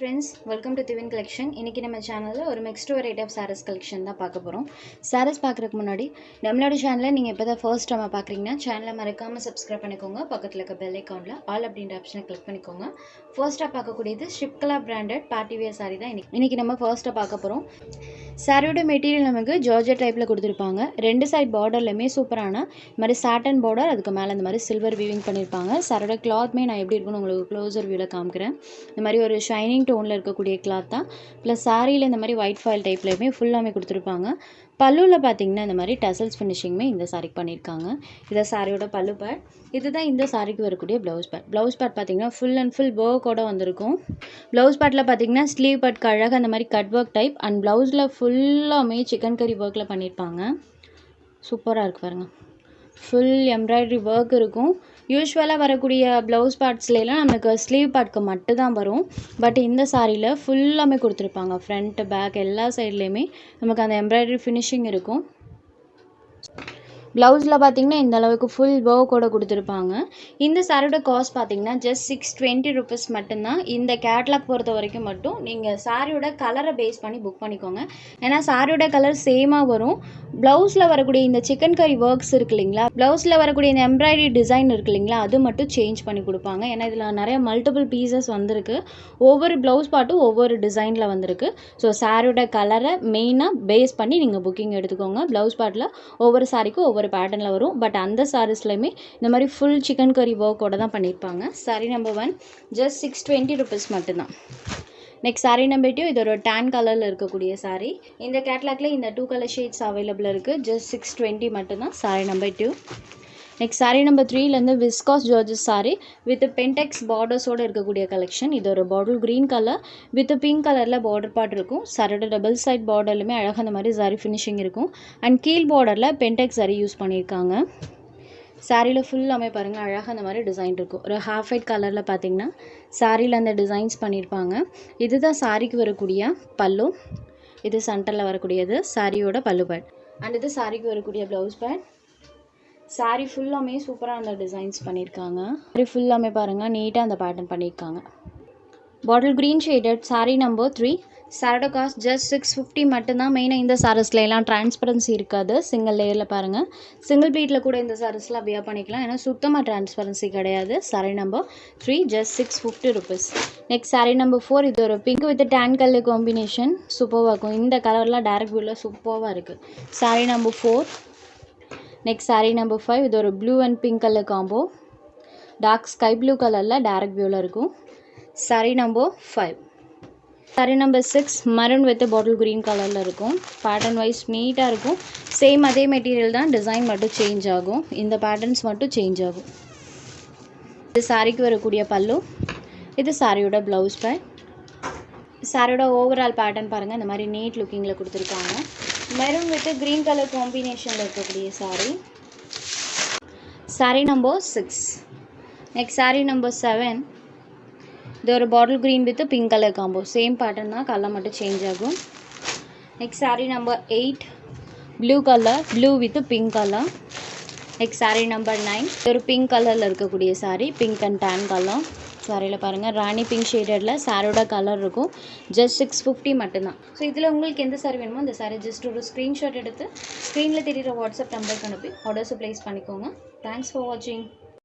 friends, welcome to Thivin collection. இன்னைக்கு நம்ம சேனல்ல ஒரு mixed variety of sarees collection தான் பார்க்க போறோம். sarees பார்க்கறதுக்கு முன்னாடி நம்மளோட சேனலை நீங்க இப்போதான் first time பார்க்கறீங்கன்னா சேனலை மறக்காம subscribe பண்ணிக்கோங்க. பக்கத்துல இருக்க bell iconல all அப்படிங்கற ஆப்ஷனை click பண்ணிக்கோங்க. first பார்க்க கூடியது Shipkala branded party wear saree தான் இன்னைக்கு நம்ம first பார்க்க போறோம். சாரியோட மெட்டீரியல் நமக்கு ஜார்ஜெட் டைப்ல கொடுத்திருப்பாங்க. ரெண்டு சைடு பார்டர்லமே சூப்பரான மாதிரி சாட்டன் பார்டர், அதுக்கு மேல இந்த மாதிரி சில்வர் வீவிங் பண்ணிருப்பாங்க. சாரியோட கிளாத்மே நான் எப்படி இருக்குன்னு உங்களுக்கு க்ளோசர் வியூல காமிக்கிறேன். இந்த மாதிரி ஒரு ஷைனிங் டோன்ல இருக்கக்கூடிய கிளாத் தான். ப்ளஸ் சாரியில இந்த மாதிரி ஒயிட் ஃபாயில் டைப்லயுமே ஃபுல்லாமே கொடுத்திருப்பாங்க. பல்லுல பாத்தீங்கன்னா இந்த மாதிரி டசல்ஸ் ஃபினிஷிங்மே இந்த சாரிக்கு பண்ணிருக்காங்க. இத சாரியோட பல்லு பார்ட். இதுதான் இந்த சாரிக்கு வரக்கூடிய ப்ளவுஸ் பார்ட். ப்ளவுஸ் பார்ட் பாத்தீங்கன்னா ஃபுல் அண்ட் ஃபுல் வர்க்கோட வந்திருக்கும். ப்ளவுஸ் பார்ட்ல பாத்தீங்கன்னா ஸ்லீவ் பார்ட் அழகா அந்த மாதிரி கட் ஒர்க் டைப் அண்ட் ப்ளவுஸ்ல ஃபுல்லாமே சிக்கன் கரி ஒர்க்ல பண்ணிருப்பாங்க. சூப்பரா இருக்கு பாருங்க. ஃபுல் எம்ப்ராய்டரி ஒர்க் இருக்கும். யூசுவலாக வரக்கூடிய ப்ளவுஸ் பார்ட்ஸ்லாம் நமக்கு ஸ்லீவ் பார்ட்க்கு மட்டும் தான் வரும். பட் இந்த சாரியில் ஃபுல்லாமே கொடுத்துருப்பாங்க. ஃப்ரண்ட் பேக் எல்லா சைட்லேயுமே நமக்கு அந்த எம்ப்ராய்டரி ஃபினிஷிங் இருக்கும். ப்ளவுஸில் பார்த்தீங்கன்னா இந்த அளவுக்கு ஃபுல் ஒர்க்கோட கொடுத்துருப்பாங்க. இந்த சாரியோட காஸ்ட் பார்த்தீங்கன்னா ஜஸ்ட் 620 rupees மட்டும்தான். இந்த கேட்லாக் பொறுத்த வரைக்கும் மட்டும் நீங்கள் சாரியோட கலரை பேஸ் பண்ணி புக் பண்ணிக்கோங்க. ஏன்னா சாரியோட கலர் சேமாக வரும். ப்ளவுஸில் வரக்கூடிய இந்த சிக்கன் கரி ஒர்க்ஸ் இருக்கு இல்லைங்களா, ப்ளவுஸில் வரக்கூடிய இந்த எம்ப்ராய்டரி டிசைன் இருக்கு இல்லைங்களா, அது மட்டும் சேஞ்ச் பண்ணி கொடுப்பாங்க. ஏன்னா இதில் நிறைய மல்டிபிள் பீசஸ் வந்திருக்கு. ஒவ்வொரு ப்ளவுஸ் பார்ட்டும் ஒவ்வொரு டிசைனில் வந்திருக்கு. ஸோ சாரியோட கலரை மெயினாக பேஸ் பண்ணி நீங்கள் புக்கிங் எடுத்துக்கோங்க. ப்ளவுஸ் பார்ட்டில் ஒவ்வொரு சாரிக்கும் ஒவ்வொரு பேட்டர்னில் வரும். பட் அந்த சாரீஸ்லையுமே இந்த மாதிரி ஃபுல் சிக்கன் கரி ஒர்க்கோட தான் பண்ணியிருப்பாங்க. சாரி நம்பர் 1 ஜஸ்ட் 620 rupees மட்டும்தான். நெக்ஸ்ட் சாரி நம்பர் 2, இது ஒரு டேன் கலரில் இருக்கக்கூடிய சாரி. இந்த கேட்லாக்ல இந்த 2 கலர் ஷேட்ஸ் அவைலபிள் இருக்குது. ஜஸ்ட் 620 மட்டும்தான் sari number 2. Next sari number 3லேருந்து விஸ்காஸ் ஜார்ஜஸ் சாரி வித் பென்டெக்ஸ் பார்டர்ஸோடு இருக்கக்கூடிய கலெக்ஷன். இது ஒரு bottle green colour with pink கலரில் பார்டர் பார்ட் இருக்கும். சாரியோட டபுள் சைட் பார்டர்லையுமே அழகாக அந்த மாதிரி சாரி ஃபினிஷிங் இருக்கும். அண்ட் கீழ் பார்டரில் பென்டெக்ஸ் சாரி யூஸ் பண்ணியிருக்காங்க. சாரியில் ஃபுல்லாமே பாருங்கள் அழகாக அந்த மாதிரி டிசைன் இருக்கும். ஒரு ஹாஃப் ஒயிட் கலரில் பார்த்தீங்கன்னா சாரியில் அந்த டிசைன்ஸ் பண்ணியிருப்பாங்க. இதுதான் சாரிக்கு வரக்கூடிய பல்லு. இது சென்டரில் வரக்கூடியது சாரியோட பல்லு பேட். அண்ட் இது சாரிக்கு வரக்கூடிய ப்ளவுஸ் பேட். சாரி ஃபுல்லாமே சூப்பராக அந்த டிசைன்ஸ் பண்ணியிருக்காங்க. சாரி ஃபுல்லாமே பாருங்கள் நீட்டாக அந்த பேட்டர்ன் பண்ணியிருக்காங்க. Bottle green shaded sorry number 3. சாரோட காஸ்ட் ஜஸ்ட் 650 மட்டும்தான். மெயினாக இந்த சாரீஸ்லாம் டிரான்ஸ்பரன்சி இருக்காது. சிங்கிள் லேயரில் பாருங்கள். சிங்கிள் ப்ளீட்டில் கூட இந்த சாரீஸ்லாம் வியர் பண்ணிக்கலாம். ஏன்னா சுத்தமாக டிரான்ஸ்பரன்சி கிடையாது. Sari number 3 just 650 rupees. Next sari number 4, இது ஒரு pink with tan colour combination. சூப்பராக இருக்கும். இந்த கலர்லாம் டேரக்ட் வியூவில் சூப்பராக இருக்குது. Sari number 4. Next sari number 5, இது ஒரு blue and pink colour combo. Dark sky blue கலரில் டேரக்ட் வியூவில் இருக்கும். Sari number 5. Sari number 6, maroon with bottle green கலரில் இருக்கும். பேட்டர்ன் வைஸ் நீட்டாக இருக்கும். சேம் அதே மெட்டீரியல் தான், டிசைன் மட்டும் சேஞ்ச் ஆகும். இந்த பேட்டர்ன்ஸ் மட்டும் சேஞ்ச் ஆகும். இது சாரிக்கு வரக்கூடிய பல்லு. இது சாரியோட ப்ளவுஸ் பேட். சாரியோட ஓவரால் பேட்டர்ன் பாருங்கள் இந்த மாதிரி நீட் லுக்கிங்கில் கொடுத்துருக்காங்க. மெரூன் வித் க்ரீன் கலர் காம்பினேஷனில் இருக்கக்கூடிய sari. Sari number 6. Next sari number 7, இது ஒரு bottle green with pink colour combo. Same pattern தான், கலர் மட்டும் சேஞ்ச் ஆகும். Next sari number 8, blue colour, blue with pink colour. Next sari number 9, இது ஒரு பிங்க் கலரில் இருக்கக்கூடிய sari, pink and tan colour. சாரியில் பாருங்கள் ராணி பிங்க் ஷேடடில் சாரோட கலர் இருக்கும். ஜஸ்ட் 650 மட்டும்தான். ஸோ இதில் உங்களுக்கு எந்த சாரி வேணுமோ அந்த சாரி ஜஸ்ட் ஒரு ஸ்க்ரீன்ஷாட் எடுத்து ஸ்க்ரீனில் தெரிகிற வாட்ஸ்அப் நம்பருக்கு அனுப்பி ஆர்டர்ஸை ப்ளேஸ் பண்ணிக்கோங்க. தேங்க்ஸ் ஃபார் வாட்சிங்.